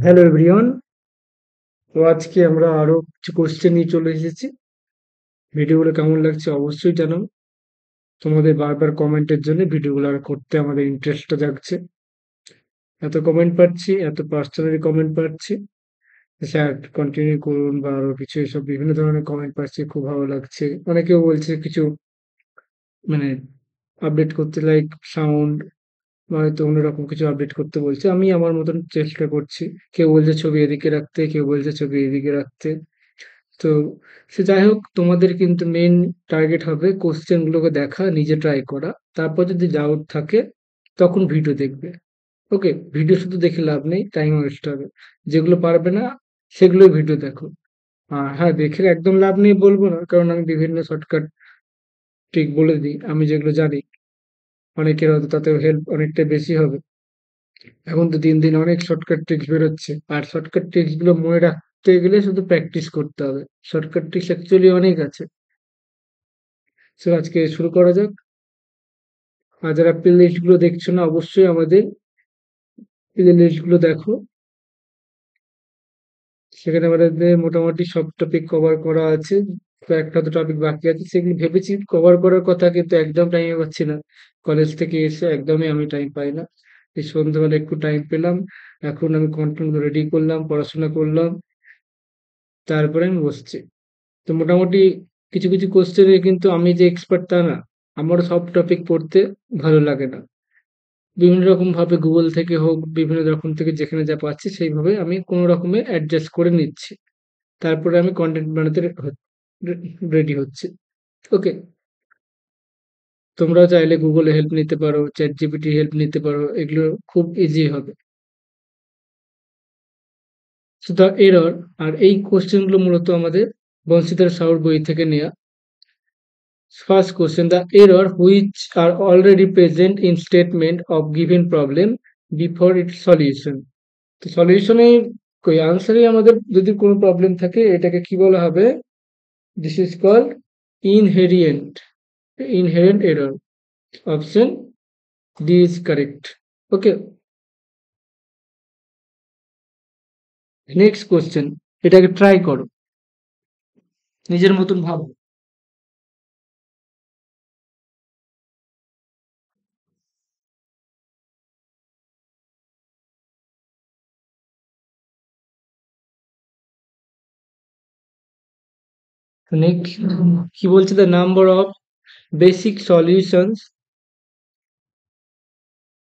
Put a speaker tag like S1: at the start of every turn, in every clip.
S1: Hello everyone. তো আজকে আমরা আরো কিছু কোশ্চেন নিয়ে চলে এসেছি। ভিডিওগুলো কেমন লাগছে অবশ্যই জানাও। তোমাদের বারবার কমেন্টের জন্য ভিডিওগুলো আর করতে আমাদের ইন্টারেস্টটা জাগছে। এত কমেন্ট পাচ্ছি, এত পার্সোনালি কমেন্ট পাচ্ছি, স্যার কন্টিনিউ করুন বা আরো কিছু এসব বিভিন্ন ধরনের কমেন্ট পাচ্ছি, খুব ভালো লাগছে। অনেকেও বলছে কিছু মানে আপডেট করতে, লাইক সাউন্ড বা হয়তো অন্যরকম কিছু আপডেট করতে বলছে। আমি আমার মতন চেষ্টা করছি। কেউ বলছে ছবি এদিকে রাখতে, কেউ বলছে ছবি এদিকে রাখতে। তো সে যাই হোক, তোমাদের কিন্তু মেইন টার্গেট হবে কোশ্চেন গুলোকে দেখা, নিজে ট্রাই করা। তারপর যদি ডাউট থাকে তখন ভিডিও দেখবে। ওকে, ভিডিও শুধু দেখে লাভ নেই, টাইম ওয়েস্ট হবে। যেগুলো পারবে না সেগুলোই ভিডিও দেখো। আর হ্যাঁ, দেখে একদম লাভ নেই বলবো না, কারণ আমি বিভিন্ন শর্টকাট ট্রিক বলে দিই আমি যেগুলো জানি। অনেকের হয়তো তাতে হেল্প অনেকটা বেশি হবে। এখন তো দিন দিন অনেক শর্টকাট ট্রিক্স বেরোচ্ছে, আর শর্টকাট ট্রিক্স গুলো মনে রাখতে গেলে শুধু প্র্যাকটিস করতে হবে। শর্টকাট ট্রিক্স অ্যাকচুয়ালি অনেক আছে। সো আজকে শুরু করা যাক। আর যারা প্লে লিস্ট গুলো দেখছো না, অবশ্যই আমাদের প্লে লিস্ট গুলো দেখো। সেখানে আমাদের মোটামুটি সব টপিক কভার করা আছে। কয়েকটা তো টপিক বাকি আছে, সেগুলো ভেবেছি কভার করার কথা, কিন্তু একদম টাইম পাচ্ছি না। কলেজ থেকে এসে একদমই আমি টাইম পাই না। এই সন্ধ্যাবেলা একটু টাইম পেলাম। এখন আমি কন্টেন্ট রেডি করলাম, পড়াশোনা করলাম, তারপরে আমি বসছি। তো মোটামুটি কিছু কিছু কোশ্চেনে কিন্তু আমি যে এক্সপার্ট তা না। আমারও সব টপিক পড়তে ভালো লাগে না। বিভিন্ন রকম ভাবে গুগল থেকে হোক, বিভিন্ন রকম থেকে যেখানে যা পাচ্ছি সেইভাবে আমি কোনো রকমে অ্যাডজাস্ট করে নিচ্ছি। তারপরে আমি কন্টেন্ট বানাতে রেডি হচ্ছি। ওকে, তোমরা চাইলে গুগলে হেল্প নিতে পারো, চ্যাট জিপিটি হেল্প নিতে পারো, এগুলো খুব ইজি হবে। সো দ্য এরর, আর এই কোশ্চেন গুলো মূলত আমাদের বংশীধর সাহুর বই থেকে নেওয়া। First question: the error which are already present in statement of given problem before its solution. তো সলিউশনে কই আনসারে আমাদের যদি কোনো প্রবলেম থাকে এটাকে কি বলা হবে? This is called inherent inherent error. Option D is correct. Okay, next question. এটাকে ট্রাই করো, নিজের মতন ভাবো। নেক্সট কি বলছে? The number of basic solutions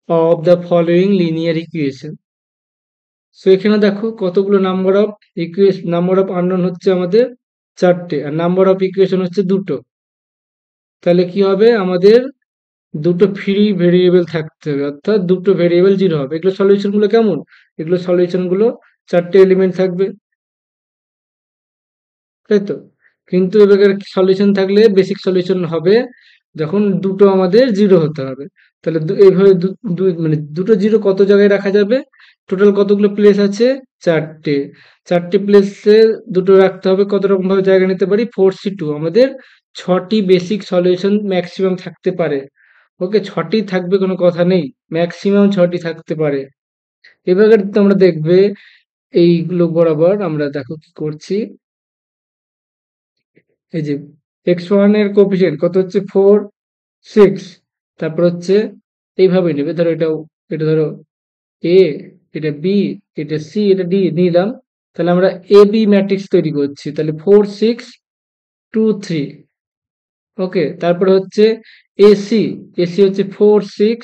S1: of the following linear equation. So এখানে দেখো কতগুলো নাম্বার অফ আননোন হচ্ছে আমাদের চারটে, আর নাম্বার অফ ইকুয়েশন হচ্ছে দুটো। তাহলে কি হবে? আমাদের দুটো ফ্রি ভেরিয়েবল থাকতে হবে, অর্থাৎ দুটো ভেরিয়েবল জিরো হবে। এগুলো সলিউশন গুলো কেমন? এগুলো সলিউশন গুলো চারটে এলিমেন্ট থাকবে, তাই তো? কিন্তু এবার সলিউশন থাকলে বেসিক সলিউশন হবে যখন দুটো আমাদের জিরো হতে হবে। তাহলে এইভাবে মানে দুটো জিরো কত জায়গায় রাখা যাবে? টোটাল কতগুলো প্লেস আছে? চারটে। চারটে প্লেসে দুটো রাখতে হবে। কত রকম ভাবে জায়গা নিতে পারি? 4C2 আমাদের ছটি বেসিক সলিউশন ম্যাক্সিমাম থাকতে পারে। ওকে, ছটি থাকবে কোনো কথা নেই, ম্যাক্সিমাম ছটি থাকতে পারে। এবার তোমরা দেখবে এইগুলো বরাবর আমরা দেখো কি করছি। এই যে x1 এর কোএফিসিয়েন্ট কত হচ্ছে? 4, 6। তারপর হচ্ছে এইভাবে নেবে, ধরো এটা ধরো এ, এটা বি, এটা সি, এটা ডি নিলাম। তাহলে আমরা এ বি ম্যাট্রিক্স তৈরি করছি। তাহলে 4, 6, 2, 3। ওকে, তারপরে হচ্ছে এসি। এসি হচ্ছে 4, 6,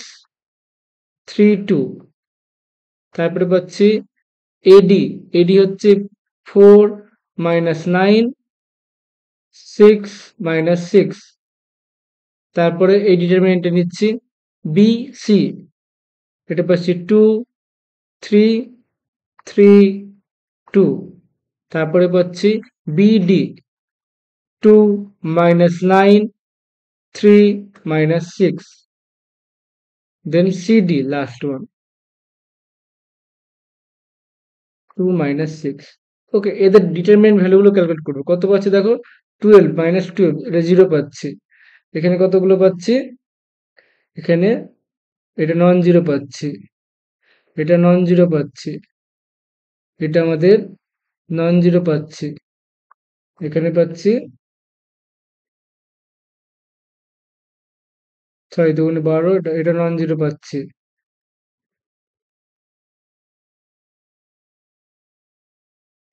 S1: 3, 2। তারপরে পাচ্ছি এডি। এডি হচ্ছে 4, -9, 6, -6। তারপরে এই ডিটারমিনেন্টে নিচ্ছি বি সি। এটা পাচ্ছি 2, 3, 3, 2। তারপরে পাচ্ছি বিডি 2, -9, 3, -6। দেন সিডি লাস্ট ওয়ান, 2, -6। ওকে, এদের ডিটারমিনেন্ট ভ্যালুগুলো ক্যালকুলেট করবো। কত পাচ্ছি দেখো? 12, -12, এটা জিরো পাচ্ছি। এখানে কতগুলো পাচ্ছি? এখানে এটা নন জিরো পাচ্ছি, এটা নন জিরো পাচ্ছি। এটা আমাদের নন জিরো পাচ্ছি, এখানে পাচ্ছি 6×2 = 12, এটা নন জিরো পাচ্ছি।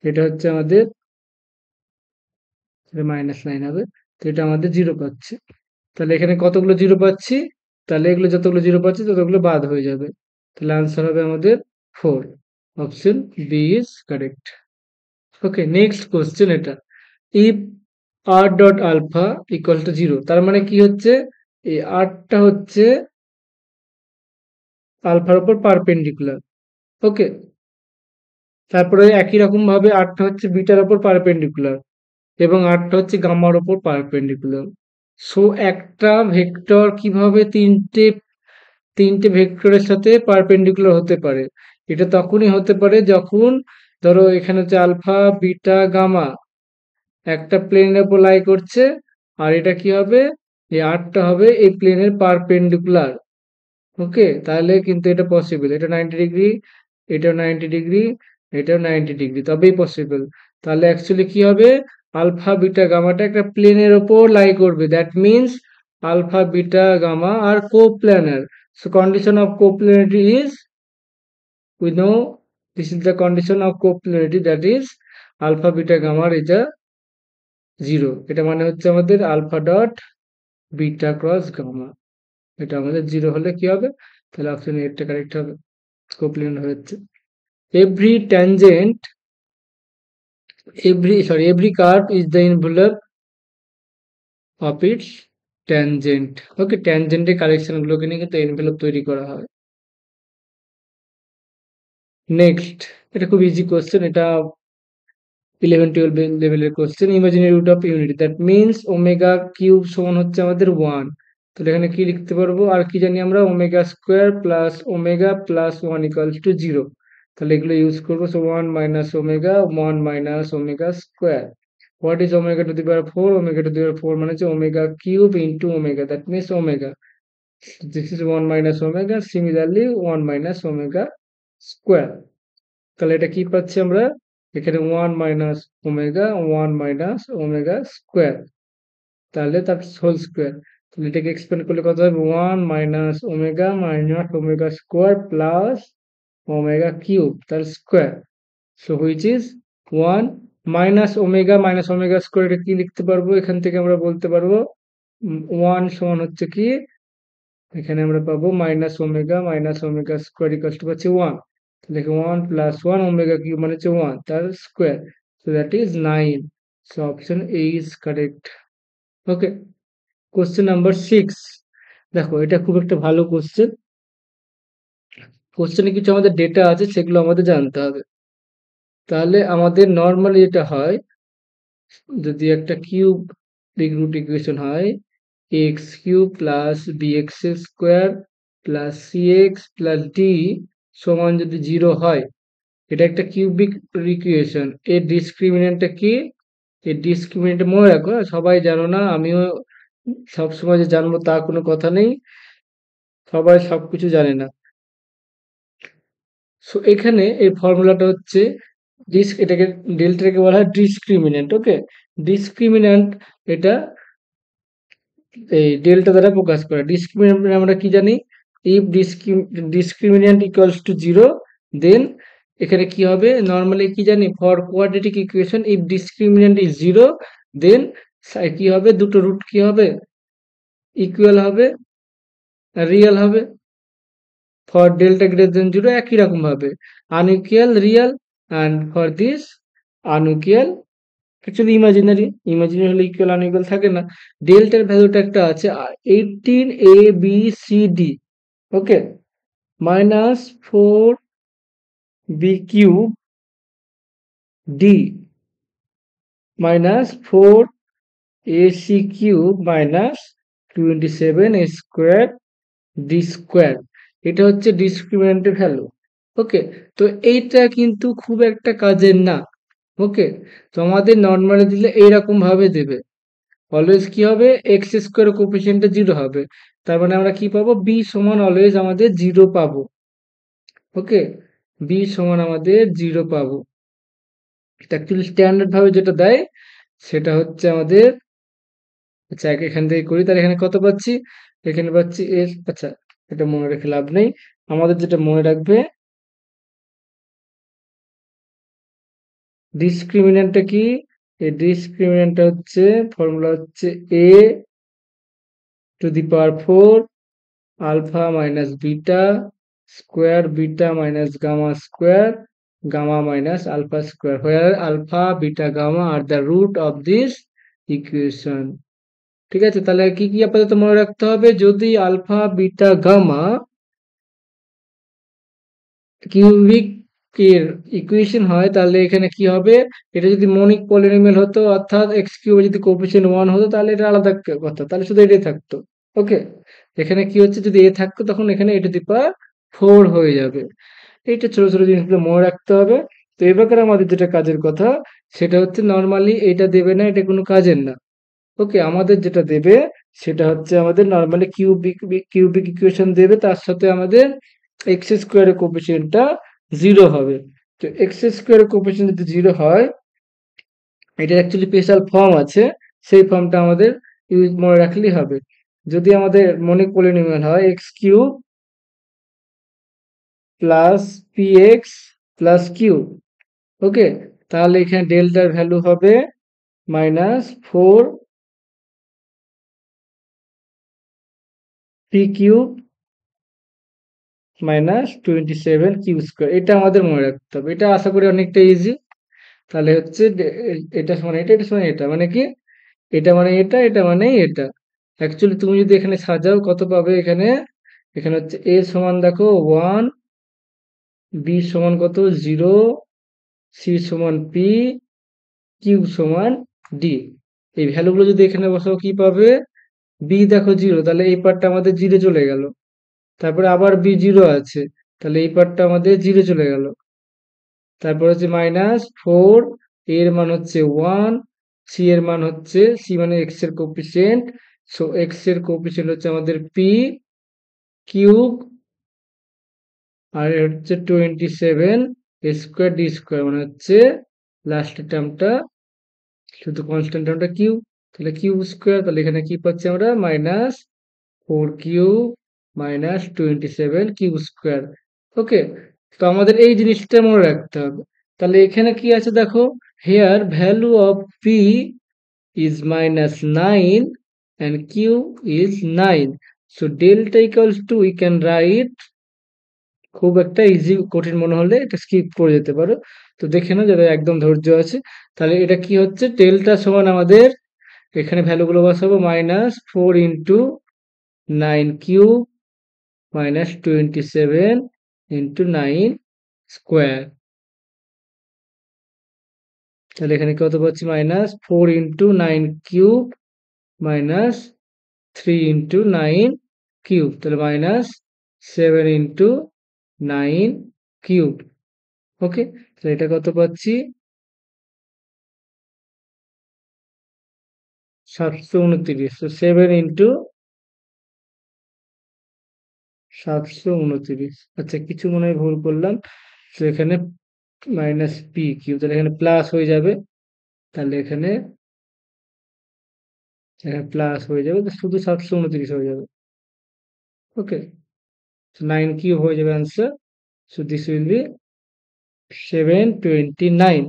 S1: এটা হচ্ছে আমাদের, এটা -9 হবে, তো এটা আমাদের জিরো পাচ্ছি। তাহলে এখানে কতগুলো জিরো পাচ্ছি, তাহলে এগুলো যতগুলো জিরো পাচ্ছি ততগুলো বাদ হয়ে যাবে, তাহলে আনসার হবে আমাদের 4। Option B is correct. Okay, next question এটা, if r dot alpha equal to zero, তার মানে কি হচ্ছে, এই আরটা হচ্ছে আলফার উপর পারপেন্ডিকুলার। ওকে, তারপরে একই রকম ভাবে আরটা হচ্ছে বিটার উপর পারপেন্ডিকুলার এবং আরটা হচ্ছে গাম্মার উপর পারপেন্ডিকুলার। সো একটা ভেক্টর কিভাবে তিনটে তিনটে ভেক্টরের সাথে পারপেন্ডিকুলার হতে পারে? এটা তখনই হতে পারে যখন, ধরো এখানে হচ্ছে আলফা বিটা গামা একটা প্লেনের উপর লাই করছে, আর এটা কি হবে, এই আরটা হবে এই প্লেনের পারপেন্ডিকুলার। ওকে, তাহলে কিন্তু এটা পসিবল, এটা 90 ডিগ্রি, এটাও 90 ডিগ্রি, এটাও 90 ডিগ্রি, তবেই পসিবল। তাহলে অ্যাকচুয়ালি কি হবে, আলফা বিটা গামাটা একটা প্লেনের ওপর লাই করবে, that means alpha beta gamma are coplanar. So condition of coplanarity is, we know this is the condition of coplanarity, that is alpha beta gamma is a zero. এটা মানে হচ্ছে আমাদের alpha dot beta cross gamma, এটা আমাদের zero হলে কি হবে, তাহলে অপশন এটা কারেক্ট হবে, কোপ্ল্যানার হচ্ছে। every tangent every curve is the envelope of its tangent। Okay, ট্যানজেন্টের কালেকশন গুলোকে নিয়ে কিন্তু এনভেলপ তৈরি করা হয়। নেক্সট, এটা খুব ইজি কোশ্চেন, এটা 11-12 লেভেলের question. Imaginary root of unity, that means omega cube সমান হচ্ছে আমাদের 1। তাহলে এখানে কি লিখতে পারবো, আর কি জানি আমরা, omega square plus omega plus 1 equals to 0। তাহলে এগুলো ইউজ করবো, so 1 minus omega, 1 minus omega square. What is omega to the power 4? Omega to the power 4 মানে হচ্ছে omega cube into omega, that means omega. This is 1 minus omega, similarly 1 minus omega square. তাহলে এটা কি পাচ্ছি আমরা, এখানে 1 minus omega, 1 minus omega square, তাহলে তার হোল স্কোয়ার। তাহলে এটাকে এক্সপ্যান্ড করলে কত হবে, 1 minus omega square plus omega cube, তার square. So which is 1 minus omega square, এটা কি লিখতে পারবো, এখান থেকে আমরা বলতে পারবো 1 সমান হচ্ছে কি, এখানে আমরা পাবো minus omega square equal to পাচ্ছি 1। তাহলে 1 প্লাস 1 ওমেগা কিউব মানে হচ্ছে 1 তার square, so that is 9। So option A is correct. Okay, question number 6, দেখো এটা খুব একটা ভালো কোশ্চেন। কোশ্চেনে কিছু আমাদের ডেটা আছে, সেগুলো আমাদের জানতে হবে। তাহলে আমাদের নর্মালি এটা হয়, যদি একটা কিউব রুট ইকুয়েশন হয়, x cube plus bx square plus CX plus d সমান যদি 0 হয়, এটা একটা কিউবিক ইকুয়েশন। এর ডিসক্রিমিনেন্টটা কি, এর ডিসক্রিমিনেন্ট মনে রাখো, সবাই জানো না, আমিও সবসময় যে জানবো তা কোনো কথা নেই, সবাই সবকিছু জানে না। সো এখানে এই ফর্মুলাটা হচ্ছে এটাকে ডেল্টাকে বলা হয় ডিসক্রিমিনেন্ট। ওকে, ডিসক্রিমিনেন্ট এটা এই ডেল্টা দ্বারা প্রকাশ করে। ডিসক্রিমিনেন্ট আমরা কি জানি, ইফ ডিসক্রিমিনেন্ট ইকুয়ালস টু 0, দেন এখানে কি হবে, নর্মালি কি জানি, for quadratic equation if discriminant is 0, দেন কি হবে, দুটো রুট কি হবে, ইকুয়াল হবে, রিয়েল হবে। ফর ডেল্টা গ্রেটার দেন 0 একই রকম ভাবে unequal real, and for this unequal actually imaginary হলে ইকুয়াল আনইকুয়াল থাকে না। ডেল্টার ভ্যালুটা একটা আছে 18 a b c d, okay, minus 4 b cube d minus 4 a c cube minus 27 square d square, এটা হচ্ছে ডিসক্রিমিনেন্টের ভ্যালু। ওকে, তো এইটা কিন্তু খুব একটা কাজের না। ওকে, তো আমাদের নর্মালি দিলে এইরকম ভাবে দেবে, অলওয়েজ কি হবে, এক্স স্কোয়ার কোফিসিয়েন্টটা 0 হবে, তার মানে আমরা কি পাবো, বি সমান অলওয়েজ আমাদের 0 পাবো। ওকে, বি সমান আমাদের 0 পাবো। অ্যাকচুয়ালি স্ট্যান্ডার্ড ভাবে যেটা দেয় সেটা হচ্ছে আমাদের, আচ্ছা এখান থেকে করি, তাহলে এখানে কত পাচ্ছি, এখানে পাচ্ছি এর, আচ্ছা এটা মনে রেখে লাভ নেই, আমাদের যেটা মনে রাখবে ডিসক্রিমিন্যান্টটা কি, এই ডিসক্রিমিন্যান্টটা হচ্ছে ফর্মুলা হচ্ছে a to the power 4 alpha minus beta square beta minus gamma square gamma minus alpha square, where alpha beta gamma are the root of this equation. ঠিক আছে, তাহলে কি কি আপাতত মনে রাখতে হবে, যদি আলফা বিটা গামা কিউবিক এর ইকুয়েশন হয় তাহলে এখানে কি হবে, এটা যদি মনিক পলিনোমিয়াল হতো অর্থাৎ এক্স কিউবে যদি কোএফিসিয়েন্ট 1 হতো তাহলে এটা আলাদা কথা, তাহলে শুধু এটাই থাকতো। ওকে, এখানে কি হচ্ছে, যদি এ থাকতো তখন এখানে এ টু দি পাওয়ার 4 হয়ে যাবে। এইটা ছোট ছোট জিনিসগুলো মনে রাখতে হবে। তো এবার আমাদের যেটা কাজের কথা সেটা হচ্ছে, নর্মালি এটা দেবে না, এটা কোনো কাজের না। ওকে, আমাদের যেটা দেবে সেটা হচ্ছে আমাদের নর্মালি কিউবিক ইকুয়েশন দেবে, তার সাথে আমাদের এক্স স্কোয়ারের কোএফিসিয়েন্টটা 0 হবে। তো এক্স স্কোয়ারের কোএফিসিয়েন্ট যদি 0 হয়, এটার অ্যাকচুয়ালি স্পেশাল ফর্ম আছে, সেই ফর্মটা আমাদের ইউজ মনে রাখলেই হবে। যদি আমাদের মনিক পলিনোমিয়াল হয় x cube plus p x plus q, okay, তাহলে এখানে ডেল্টার ভ্যালু হবে -4 পি কিউব -27 কিউ স্কোয়ার। এটা আমাদের মনে রাখতে হবে, এটা আশা করি অনেকটা ইজি। তাহলে হচ্ছে এটা সমান এটা, এটা সমান এটা, মানে কি, এটা মানে এটা, এটা মানে এটা। অ্যাকচুয়ালি তুমি যদি এখানে সাজাও কত পাবে, এখানে এখানে হচ্ছে এ সমান দেখো 1, বি সমান কত 0, সি সমান পি, কিউ সমান ডি। এই ভ্যালুগুলো যদি এখানে বসাও কি পাবে, বি দেখো 0, তাহলে এই পার্টটা আমাদের 0 চলে গেল। তারপরে আবার বি 0 আছে, তাহলে এই পার্টটা আমাদের 0 চলে গেল। তারপর হচ্ছে -4, এর মান হচ্ছে 1, সি এর মান হচ্ছে, সি মানে এক্স এর কোএফিসিয়েন্ট, সো এক্স এর কোএফিসিয়েন্ট হচ্ছে আমাদের পি কিউব, আর এর হচ্ছে 27 স্কোয়ার ডি স্কোয়ার, মানে হচ্ছে লাস্টের টার্মটা শুধু কনস্ট্যান্ট টার্মটা কিউ, তাহলে কিউব স্কোয়ার, তাহলে এখানে কি পাচ্ছি আমরা -4 কিউব -27 কিউব স্কোয়ার। ওকে, তো আমাদের এই জিনিসটা মনে রাখতে হবে। তাহলে এখানে কি আছে দেখো, here value of p is -9 and q is 9, so delta equals to, we can write, খুব একটা ইজি কঠিন মনে হলে এটা স্কিপ করে যেতে পারো, তো দেখে নাও যাদের একদম ধৈর্য আছে। তাহলে এটা কি হচ্ছে, ডেল্টা সমান আমাদের এখানে ভ্যালুগুলো বসাবো -4 ইন্টু 9 কিউব -27 ইন্টু 9 স্কোয়ার, তাহলে এখানে কত পাচ্ছি -4 ইন্টু 9 কিউব -3 ইন্টু 9 কিউব, তাহলে -7 ইন্টু 9 কিউব। ওকে, তাহলে এটা কত পাচ্ছি 729, তো 7 ইন্টু 729। আচ্ছা কিছু মনে হয় ভুল করলাম, তো এখানে মাইনাস পি কিউ, তাহলে এখানে প্লাস হয়ে যাবে, তাহলে এখানে প্লাস হয়ে যাবে, তো শুধু 729 হয়ে যাবে। ওকে, 9 কিউব হয়ে যাবে answer, so this will be 729।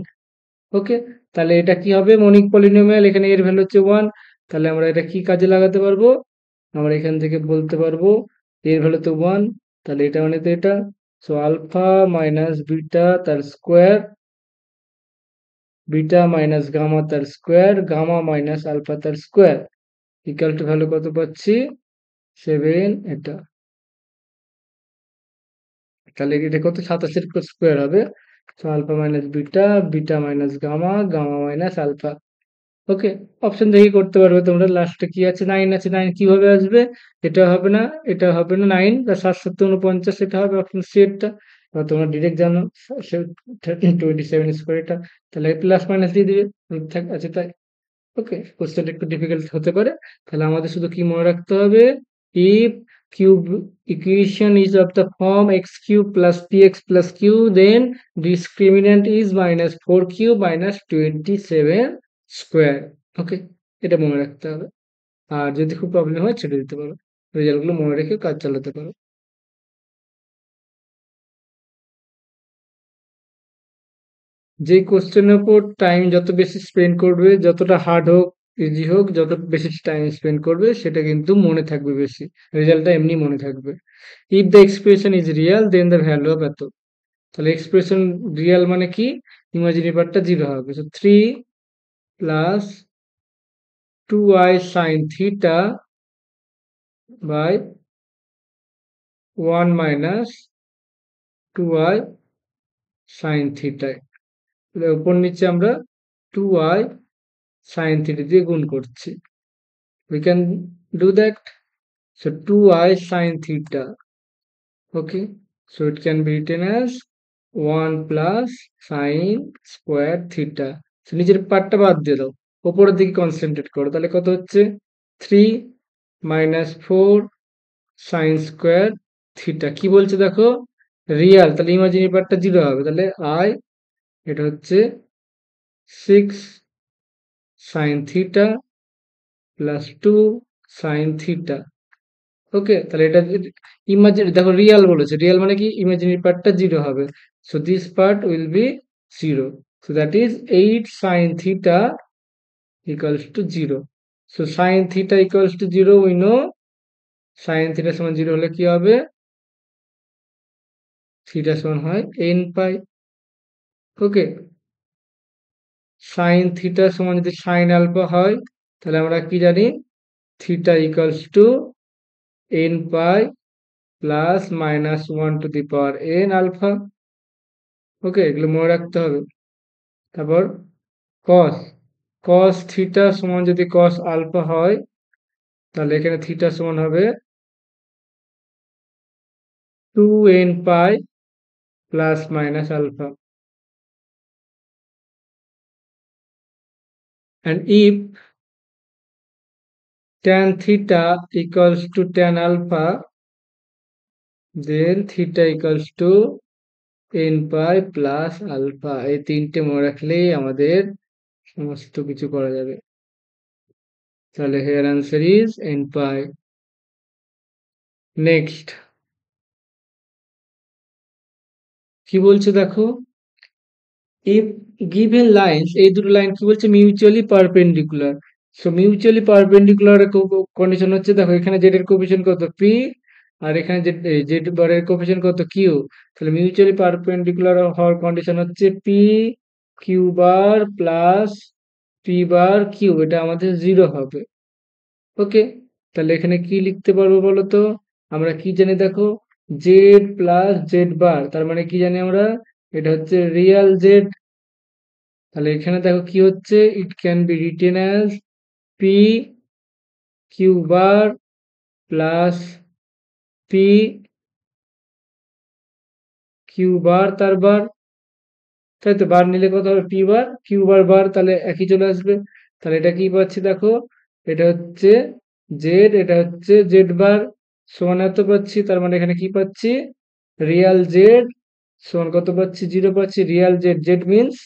S1: ওকে, তাহলে এটা কি হবে, মনিক পলিনোমিয়াল, এখানে এর ভ্যালু হচ্ছে 1, তাহলে আমরা এটা কি কাজে লাগাতে পারবো, আমরা এখান থেকে বলতে পারবো এর ভ্যালু তো 1, তাহলে এটা মানে তো এটা, সো আলফা মাইনাস বিটা তার স্কোয়ার, বিটা মাইনাস গামা তার স্কোয়ার, গামা মাইনাস আলফা তার স্কোয়ার, ইকুয়াল টু ভ্যালু কত পাচ্ছি 7, এটা তাহলে এটা কত 27 স্কোয়ার হবে, তো alpha minus beta, beta minus gamma, gamma minus alpha. Okay, option দেখে করতে পারবে তোমরা। লাস্টে কি আছে 9 আছে, 9 কিভাবে আসবে, এটা হবে না, এটা হবে না, 9 বা 7 7 49, এটা হবে অপশন সি এরটা। এবার তোমরা ডিরেক্ট জানো 27 স্কোয়ার এটা, তাহলে প্লাস মাইনাস দিয়ে দিবে, থাক আছে তাই। ওকে, কোশ্চেনটা একটু ডিফিকাল্ট হতে পারে, তাহলে আমাদের শুধু কি মনে রাখতে হবে, if cube equation is of the form x cube plus px plus q, then discriminant is minus 4q minus 27 square. ওকে, এটা মনে রাখতে হবে। আর যদি খুব প্রবলেম হয় ছেড়ে দিতে পারো, রেজাল্টগুলো মনে রেখে কাজ চালাতে পারো। যে কোশ্চেনের উপর টাইম যত বেশি স্পেন্ড করবে, যতটা হার্ড হোক ইজি হোক, যত বেশি টাইম স্পেন্ড করবে সেটা কিন্তু মনে থাকবে বেশি, রেজাল্টটা এমনি মনে থাকবে। If the expression is real then the value of এত, তাহলে এক্সপ্রেশন রিয়াল মানে কি, ইমাজিনারি পার্টটা জিরো হবে। So 3 plus 2i sine theta by 1 minus 2i sine theta, উপর নিচে আমরা 2i সাইন থিটা দিয়ে গুণ করছি। we can do that. So 2i sine theta. Okay. So it can be written as 1 plus sine square theta. So নিচের পার্টটা বাদ দিয়ে দাও, উপরের দিকে কনসেন্ট্রেট করো, তাহলে কত হচ্ছে 3 minus 4 sine square theta। কি বলছে দেখো, রিয়াল, তাহলে ইমাজিনারি পার্টটা জিরো হবে, তাহলে i এটা হচ্ছে 6 sine theta plus 2 sine theta। ওকে, তাহলে এটা ইমাজিন, দেখো রিয়াল বলেছে, রিয়াল মানে কি ইমাজিনারি পার্টটা জিরো হবে। So this part will be zero, so that is 8 sine theta equals to zero. So sine theta equals to zero, we know sine theta সমান zero হলে কি হবে, থিটা সমান হয় n pi. Okay, sine theta সমান যদি sine alpha হয়, তাহলে আমরা কি জানি, theta equals to n pi plus minus 1 to the power n alpha. Okay, এগুলো মনে রাখতে হবে। তারপর কস, কস থিটা সমান যদি কস আলফা হয়, তাহলে এখানে থিটা সমান হবে 2n pi plus minus alpha. and if tan theta equals to tan alpha, then theta equals to n pi plus alpha. এই তিনটে মনে রাখলেই আমাদের সমস্ত কিছু করা যাবে। তাহলে here answer is n pi. Next কি বলছে দেখো, if given lines, এই দুটো লাইন কি বলছে, mutually perpendicular. So mutually perpendicular condition হচ্ছে, দেখো এখানে জেড এর কোএফিসিয়েন্ট কত পি, আর এখানে জেড বারের কোএফিসিয়েন্ট কত কিউ, তাহলে মিউচুয়ালি পারপেন্ডিকুলার হওয়ার কন্ডিশন হচ্ছে p q bar plus p bar q, এটা আমাদের জিরো হবে। ওকে, তাহলে এখানে কি লিখতে পারবো বলো তো, আমরা কি জানি দেখো, জেড প্লাস জেড বার, তার মানে কি জানি আমরা, এটা হচ্ছে রিয়াল জেড। তাহলে এখানে দেখো কি হচ্ছে, it can be written as p q bar plus p q bar তার বার, তাই তো, বার নিলে কত হবে, পি বার কিউ বার বার, তাহলে একই চলে আসবে। তাহলে এটা কি পাচ্ছি দেখো, এটা হচ্ছে জেড, এটা হচ্ছে জেড বার সমান এত পাচ্ছি, তার মানে এখানে কি পাচ্ছি, রিয়াল জেড সমান কত পাচ্ছি, জিরো পাচ্ছি। Real z, z means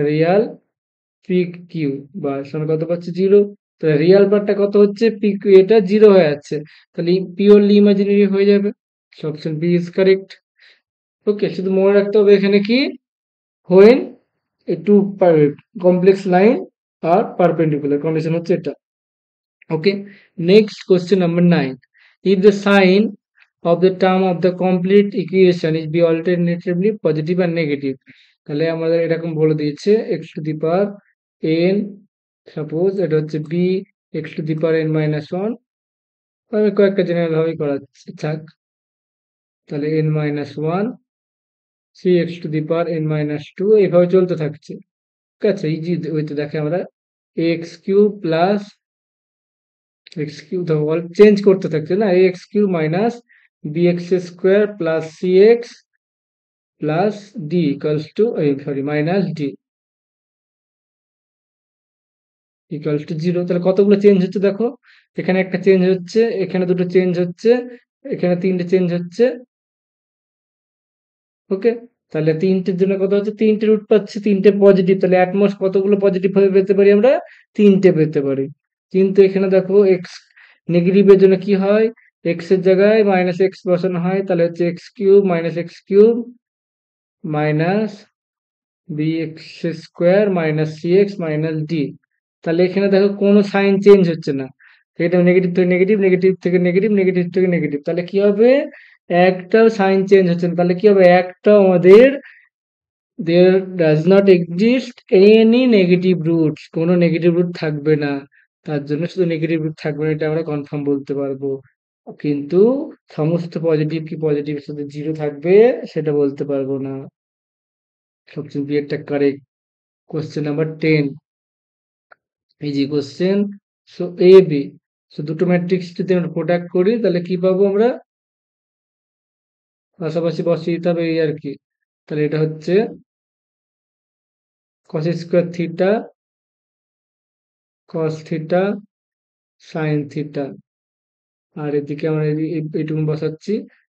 S1: real p q bar সমান কত পাচ্ছি, জিরো। তাহলে রিয়াল পার্টটা কত হচ্ছে, পি কিউ, এটা জিরো হয়ে যাচ্ছে, তাহলে পিওরলি ইমাজিনারি হয়ে যাবে। Option B is correct. Okay, শুধু মনে রাখতে হবে এখানে কি, when two complex line are perpendicular, condition হচ্ছে এটা। Okay, next question number 9, if the sign of the term of the complete equation is be alternatively positive and negative, তাহলে আমাদের এরকম বলে দিয়েছে x to the power n, suppose এটা হচ্ছে b x to the power n minus 1, আমি কয়েকটা general ভাবেই করাচ্ছি থাক, তাহলে n minus 1 cx to the power n minus 2, এইভাবে চলতে থাকছে। ঠিক আছে, ইজি ওইতে দেখে আমরা x q plus x q, ধরো চেঞ্জ করতে থাকছে না, x q minus b x square plus c x plus d equals to, sorry minus d. Equal to 0। তাহলে কতগুলো চেঞ্জ হচ্ছে দেখো। এখানে একটা চেঞ্জ হচ্ছে, এখানে দুটো চেঞ্জ হচ্ছে, এখানে 3 টে চেঞ্জ হচ্ছে। ওকে? তাহলে ৩ টের জন্য কত হচ্ছে? ৩ টে রুট পাচ্ছি, ৩ টে পজিটিভ। তাহলে এট মোস্ট কতগুলো পজিটিভ ভাবে পেতে পারি আমরা? ৩ টে পেতে পারি। কিন্তু এখানে দেখো এক্স নেগেটিভের জন্য কি হয়? এক্স এর জায়গায় মাইনাস এক্স বসানো হয়। তাহলে হচ্ছে x cube minus x cube minus bx square minus cx minus d। তাহলে এখানে দেখো কোনো সাইন চেঞ্জ হচ্ছে না। এটা নেগেটিভ থেকে নেগেটিভ, নেগেটিভ থেকে নেগেটিভ, নেগেটিভ থেকে নেগেটিভ। তাহলে কি হবে? একটাও সাইন চেঞ্জ হচ্ছে না। তাহলে কি হবে? একটাও আমাদের there does not exist any negative roots, কোনো নেগেটিভ রুট থাকবে না। তার জন্য শুধু নেগেটিভ রুট থাকবে না, এটা আমরা কনফার্ম বলতে পারবো। কিন্তু সমস্ত পজিটিভ কি পজিটিভের সাথে জিরো থাকবে সেটা বলতে পারবো না। সবচেয়ে বি একটা correct. Question number 10 easy question. So A B, so দুটো ম্যাট্রিক্স যদি আমরা প্রোডাক্ট করি তাহলে কি পাবো আমরা? পাশাপাশি বসিয়ে দিতে হবে এই আর কি। তাহলে এটা হচ্ছে cos square theta cos theta sin theta. আর এদিকে আমরা এইটুকু বসাচ্ছি,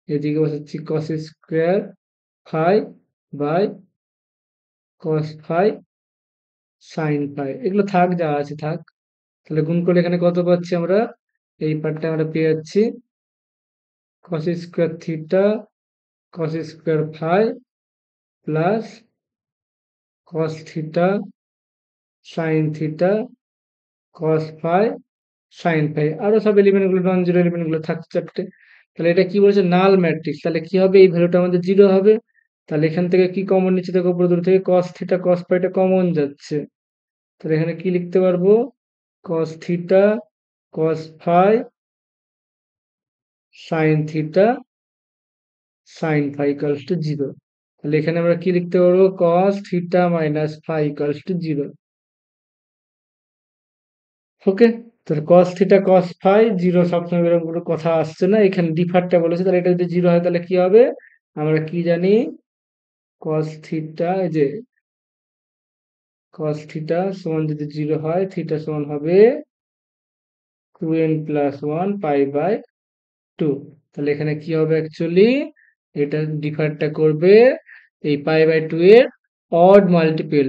S1: এদিকে বসাচ্ছি cos square phi by cos phi sin phi. এগুলো থাক, যা আছে থাক। তাহলে গুণ করলে এখানে কত পাচ্ছি আমরা? এই পার্টটা আমরা পেয়ে যাচ্ছি cos square theta cos square phi plus cos theta sin theta cos phi sin phi. আরো সব এলিমেন্ট গুলো নন জিরো এলিমেন্ট গুলো থাকছে চারটে। তাহলে এটা কি বলেছে? নাল ম্যাট্রিক্স। তাহলে কি হবে? এই ভ্যালুটা আমাদের জিরো হবে। তাহলে এখান থেকে কি কমন নিচ্ছে দেখো, উপরে দূর থেকে cos থিটা cos ফাইটা কমন যাচ্ছে। তাহলে এখানে কি লিখতে পারবো? cos theta cos phi sin theta sin phi equals to 0। তাহলে এখানে আমরা কি লিখতে পারবো? cos theta minus phi equals to 0। Okay? তাহলে cos থিটা cos ফাই 0 সবসময় এরকম কোনো কথা আসছে না। এখানে ডিফারটা বলেছে, তাহলে এটা যদি 0 হয় তাহলে কি হবে? আমরা কি জানি? cos থিটা, এই যে cos থিটা সমান যদি 0 হয়, থিটা সমান হবে 2n প্লাস 1 পাই বাই 2। তাহলে এখানে কি হবে অ্যাকচুয়ালি? এটা ডিফারটা করবে এই পাই বাই 2 এর অড মাল্টিপল।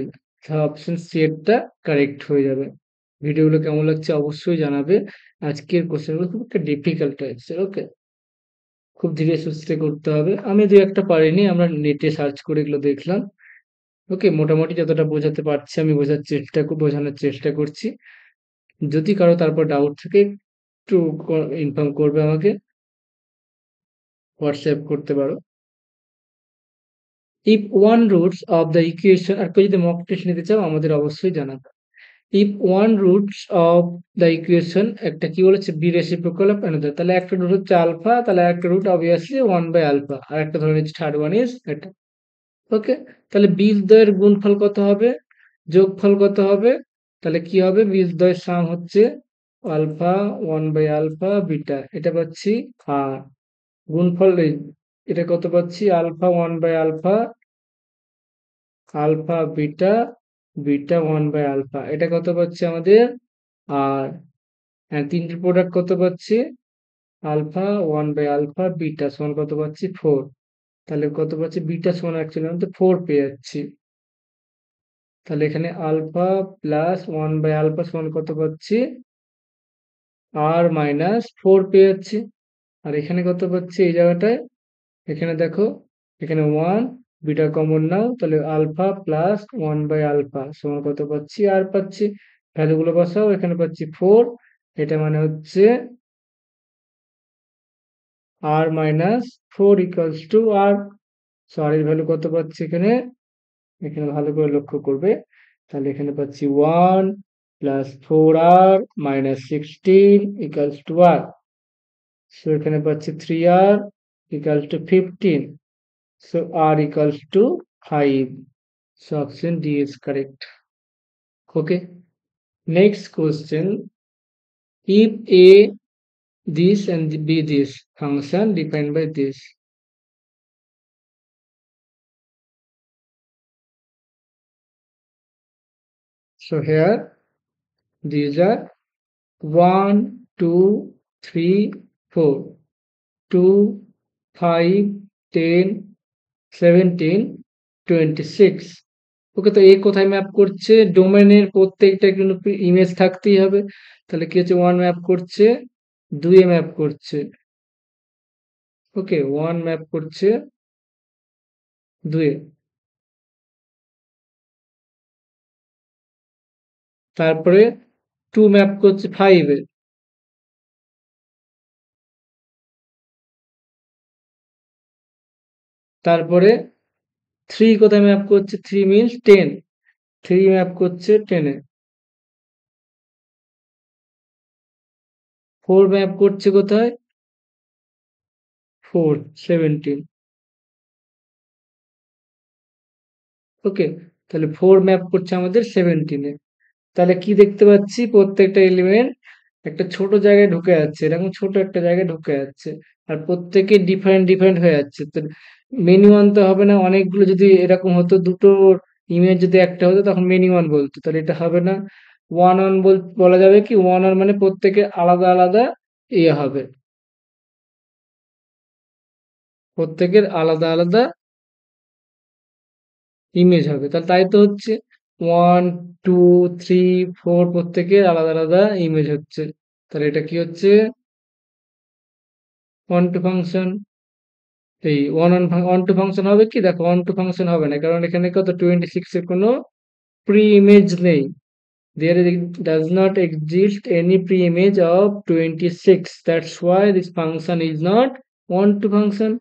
S1: অপশন সি এরটা কারেক্ট হয়ে যাবে। ভিডিওগুলো কেমন লাগছে অবশ্যই জানাবে। আজকের কোশ্চেনগুলো খুব একটা ডিফিকাল্ট টাইপসের। ওকে? খুব ধীরে সুস্থে করতে হবে। আমি দু একটা পারিনি, আমরা নেটে সার্চ করে এগুলো দেখলাম। ওকে? মোটামুটি যতটা বোঝাতে পারছি আমি বোঝানোর চেষ্টা করছি। যদি কারো তারপর ডাউট থাকে একটু ইনফর্ম করবে আমাকে, হোয়াটসঅ্যাপ করতে পারো। If one roots of the equation, আর কেউ যদি মক টেস্ট নিতে চাও আমাদের অবশ্যই জানাবে। If one roots of the equation, একটা কি বলেছে? Be reciprocal of another. তাহলে একটা রুট হচ্ছে আলফা, তাহলে একটা রুট অবভিয়াসলি 1 বাই আলফা, আর একটা ধরে নিচ্ছি থার্ড ওয়ান ইজ এটা। ওকে? তাহলে বীজদ্বয়ের গুণফল কত হবে? যোগফল কত হবে? তাহলে কি হবে? বীজদ্বয়ের সাম হচ্ছে আলফা 1 বাই আলফা বিটা, এটা পাচ্ছি। আর গুণফল এটা কত পাচ্ছি? Alpha 1 by alpha alpha beta beta 1 by alpha, এটা কত পাচ্ছি আমাদের? আর হ্যাঁ, তিনটির প্রোডাক্ট কত পাচ্ছি? আলফা 1 বাই আলফা বিটা সমান কত পাচ্ছি? 4। তাহলে কত পাচ্ছি? বিটা সমান অ্যাকচুয়ালি আমি তো 4 পেয়ে যাচ্ছি। তাহলে এখানে আলফা প্লাস 1 বাই আলফা সমান কত পাচ্ছি? আর মাইনাস 4 পেয়ে যাচ্ছি। আর এখানে কত পাচ্ছি এই জায়গাটায়? এখানে দেখো, এখানে 1, বিটা কমন নাও, তাহলে আলফা প্লাস 1 বাই আলফা সমান কত পাচ্ছি? আর পাচ্ছি। ভ্যালুগুলো বসাও, এখানে পাচ্ছি 4, এটা মানে হচ্ছে r minus 4 equals to R. So r এর ভ্যালু কত পাচ্ছি এখানে? এখানে ভালো করে লক্ষ্য করবে। তাহলে এখানে পাচ্ছি 1 plus 4r minus 16 equals to R. So এখানে পাচ্ছি 3r equals to 15। So R equals to 5. So option D is correct. Okay. Next question. If A this and B this function defined by this. So here These are 1, 2, 3, 4, 2, 5, 10, 17, 26. ওকে, তো এ কোথায় map করছে? ডোমেনের প্রত্যেকটা কিন্তু image থাকতেই হবে। তাহলে কি হচ্ছে, 1 ম্যাপ করছে 2 এ ম্যাপ করছে। ওকে, 1 ম্যাপ করছে 2 এ, তারপরে 2 ম্যাপ করছে 5 এ, তারপরে 3 কোথায় ম্যাপ করছে? 3 মিনস 10, 3 ম্যাপ করছে 10 এ, 4 ম্যাপ করছে কোথায়? 4, 17। ওকে, তাহলে 4 ম্যাপ করছে আমাদের 17 এ। তাহলে কি দেখতে পাচ্ছি? প্রত্যেকটা এলিমেন্ট একটা ছোট জায়গায় ঢুকে যাচ্ছে, এরকম ছোট একটা জায়গায় ঢুকে যাচ্ছে, আর প্রত্যেকে ডিফারেন্ট ডিফারেন্ট হয়ে যাচ্ছে। তো মেনি ওয়ান তো হবে না, অনেকগুলো যদি এরকম হতো, দুটো ইমেজ যদি একটা হতো তখন মেনি ওয়ান বলতো, তাহলে এটা হবে না। ওয়ান ওয়ান বলা যাবে কি? ওয়ান ওয়ান মানে প্রত্যেকের আলাদা আলাদা ইয়ে হবে, প্রত্যেকের আলাদা আলাদা ইমেজ হবে। তাহলে তাই তো হচ্ছে, 1, 2, 3, 4 প্রত্যেকের আলাদা আলাদা ইমেজ হচ্ছে। তাহলে এটা কি হচ্ছে? One to function. এই ওয়ান টু ফাংশন হবে কি? দেখো, ওয়ান টু ফাংশন হবে না, কারণ এখানে কত, 26 এর কোনো প্রি ইমেজ নেই। There does not exist any pre-image of 26. That's why this function is not one to function.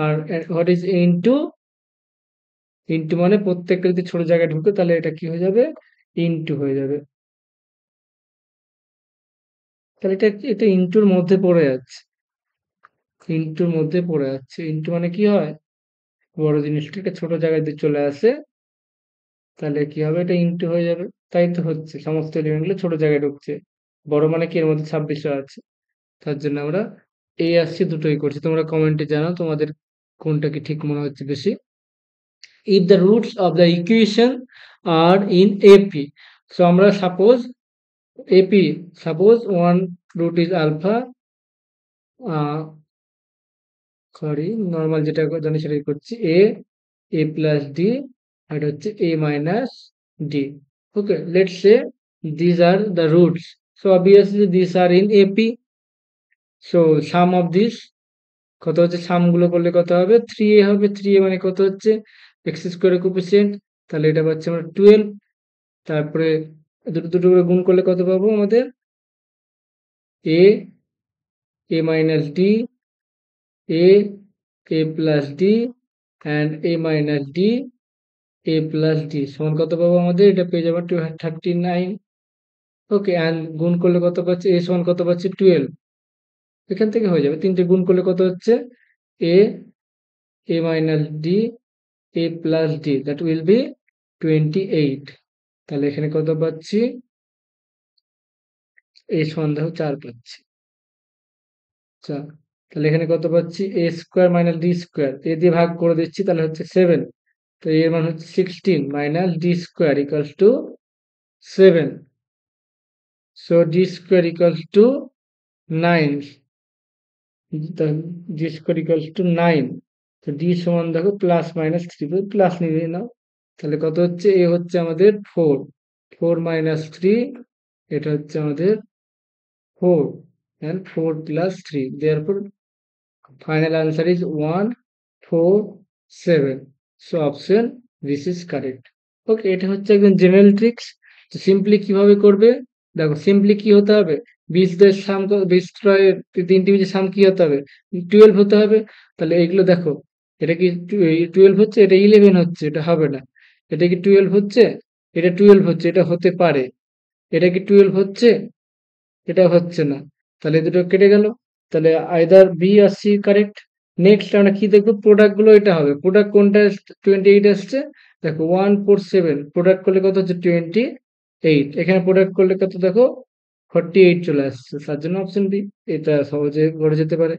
S1: আর what is into? Into মানে প্রত্যেকটা যদি ছোট জায়গায় ঢুকে তাহলে এটা কি হয়ে যাবে? ইনটু হয়ে যাবে। তাহলে এটা এটা ইনটুর মধ্যে পড়ে যাচ্ছে, ইনটুর মধ্যে পড়ে যাচ্ছে। ইনটু মানে কি হয়? বড় জিনিসটাকে ছোট জায়গায় যদি চলে আসে তাহলে কি হবে? এটা ইনটু হয়ে যাবে। তাই তো হচ্ছে, সমস্ত এলিমেন্ট গুলো ছোট জায়গায় ঢুকছে। বড় মানে কি? এর মধ্যে 26 আছে, তার জন্য আমরা এই আসছি দুটোই করছি। তোমরা কমেন্টে জানাও তোমাদের কোনটা কি ঠিক মনে হচ্ছে বেশি। If the roots of the equation are in AP, so আমরা suppose AP, suppose one root is alpha, sorry normal যেটা জানি সেটাই করছি, এ প্লাস ডি, আর এটা হচ্ছে a minus d. Okay, let's say these are the roots, so obviously these are in AP, so sum of this কত হচ্ছে? সাম গুলো করলে কত হবে? 3a হবে। 3a মানে কত হচ্ছে? এক্স স্কোয়ারের কোফিসিয়েন্ট, তাহলে এটা পাচ্ছি আমরা 12। তারপরে দুটো দুটো করে গুণ করলে কত পাবো আমাদের? A, a minus d, a, a plus d, and a minus d, a plus d সমান কত পাবো আমাদের? এটা পেয়ে যাবো 39। ওকে, অ্যান্ড গুণ করলে কত পাচ্ছি? এ সমান কত পাচ্ছি? 12। এখান থেকে হয়ে যাবে, তিনটে গুণ করলে কত হচ্ছে? A, a minus d, a plus d, that will be 28। তাহলে এখানে কত পাচ্ছি? এ সমান দেখো 4 পাচ্ছি। আচ্ছা, তাহলে এখানে কত পাচ্ছি? এ স্কোয়ার মাইনাস ডি স্কোয়ার, এ দিয়ে ভাগ করে দিচ্ছি, তাহলে হচ্ছে 7। তো এর মান হচ্ছে 16 minus D square equals to 7। So D square equals to 9, D square equals to 9। তো ডি সমান দেখো প্লাস মাইনাস 3, প্লাস নিয়ে নাও। তাহলে কত হচ্ছে? এ হচ্ছে আমাদের 4, 4 মাইনাস 3, এটা হচ্ছে আমাদের 4, and 4 plus 3, therefore final answer is 1, 4, 7. So option this is correct. ওকে, এটা হচ্ছে একদম জেনারেল ট্রিক্স। তো সিম্পলি কিভাবে করবে? দেখো, সিম্পলি কি হতে হবে? 20 সাম, 20 তিনটি বীজের সাম কি হতে হবে? 12 হতে হবে। তাহলে এইগুলো দেখো, এটা কি 12 হচ্ছে? এটা 11 হচ্ছে, এটা হবে না। এটা কি 12 হচ্ছে? এটা 12 হচ্ছে, এটা হতে পারে। এটা কি 12 হচ্ছে? এটা হচ্ছে না। তাহলে এই দুটো কেটে গেল। তাহলে আইদার বি আর সি কারেক্ট। নেক্সট আমরা কি দেখবো? প্রোডাক্ট গুলো এটা হবে। প্রোডাক্ট কোনটা? 28 আসছে। দেখো 147 প্রোডাক্ট করলে কত হচ্ছে? 28। এখানে প্রোডাক্ট করলে কত দেখো? 48 চলে আসছে, তার জন্য অপশন বি এটা সহজে করে যেতে পারে।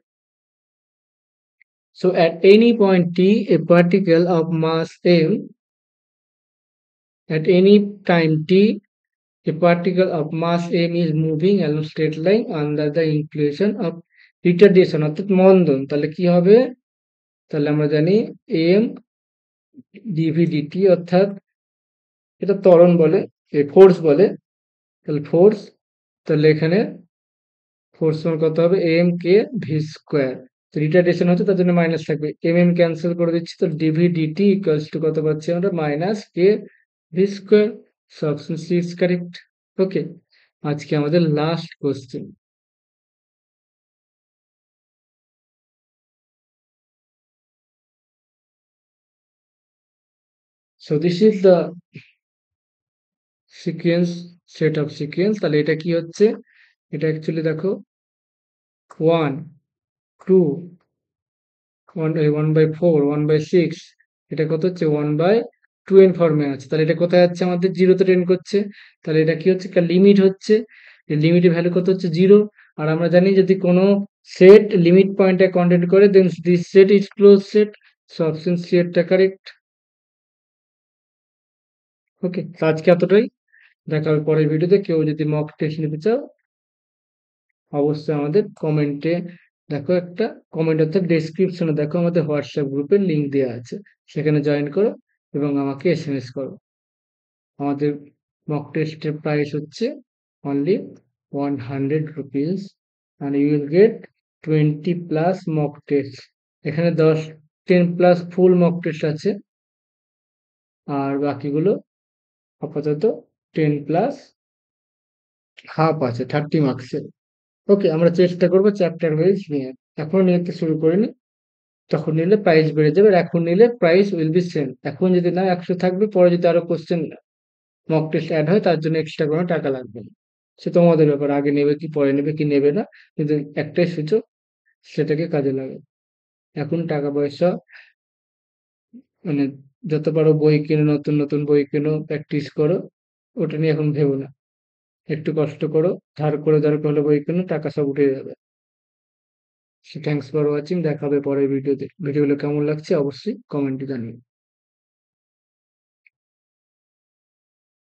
S1: So at any point t, a particle of mass m, at any time t, A particle of mass m is moving along straight line under the influence of retardation অর্থাৎ মন্দন। তাহলে কি হবে? তাহলে আমরা জানি m dv dt অর্থাৎ এটা ত্বরণ বলে, ফোর্স বলে। তাহলে ফোর্স, তাহলে এখানে ফোর্স সমান কত হবে? M k v square. Retardation হচ্ছে তার জন্য মাইনাস থাকবে, এম ক্যান্সেল করে দিচ্ছি, তো ডিভি ডিটি ইকুয়ালস টু কত পাচ্ছি আমরা? Minus k v square. So option C is correct. Okay, আজকে আমাদের last question. So this is the sequence, set of sequence. তাহলে এটা কি হচ্ছে? এটা অ্যাকচুয়ালি দেখো 1 2 1/4 1/6, এটা কত হচ্ছে? 1/2 ফর্মে আছে। তাহলে এটা কোথায় যাচ্ছে? আমাদের জিরোতে টেন্ড করছে। তাহলে এটা কি হচ্ছে? একটা লিমিট হচ্ছে, লিমিটের ভ্যালু কত হচ্ছে? জিরো। আর আমরা জানি যদি কোনো সেট লিমিট পয়েন্টে কন্টেন্ট করে then this set is close set. So option C এরটা কারেক্ট। ওকে, তো আজকে এতটাই। দেখা হবে পরের ভিডিওতে। কেউ যদি মক টেস্ট নিতে চাও অবশ্যই আমাদের কমেন্টে দেখো, একটা কমেন্ট অর্থাৎ ডেসক্রিপশনে দেখো আমাদের হোয়াটসঅ্যাপ গ্রুপের লিঙ্ক দেওয়া আছে, সেখানে জয়েন করো এবং আমাকে এসএমএস করো। আমাদের মক টেস্টের প্রাইস হচ্ছে only 100 rupees and you will get 20 plus mock test. এখানে 10 প্লাস ফুল মক টেস্ট আছে, আর বাকিগুলো আপাতত 10 প্লাস হাফ আছে 30 মার্কসের। ওকে, আমরা চেষ্টা করবো চ্যাপ্টার ওয়াইজ নিয়ে। এখনো নিতে শুরু করিনি, তখন নিলে প্রাইস বেড়ে যাবে, আর এখন নিলে প্রাইস উইল বি সেম। এখন যদি না 100 থাকবে, পরে যদি আরো কোশ্চেন মক টেস্ট অ্যাড হয় তার জন্য এক্সট্রা কোনো টাকা লাগবে না। সে তোমাদের ব্যাপার, আগে নেবে কি পরে নেবে কি নেবে না, কিন্তু একটাই সুযোগ, সেটাকে কাজে লাগে। এখন টাকা পয়সা মানে যত পারো বই কিনো, নতুন নতুন বই কিনো, প্র্যাকটিস করো, ওটা নিয়ে এখন ভেবো না। একটু কষ্ট করো, ধার করে দরকার হলে বই কিনো, টাকা সব উঠে যাবে। সো থ্যাংকস ফর ওয়াচিং, দেখা হবে পরের ভিডিওতে। ভিডিওগুলো কেমন লাগছে অবশ্যই কমেন্টে জানিও।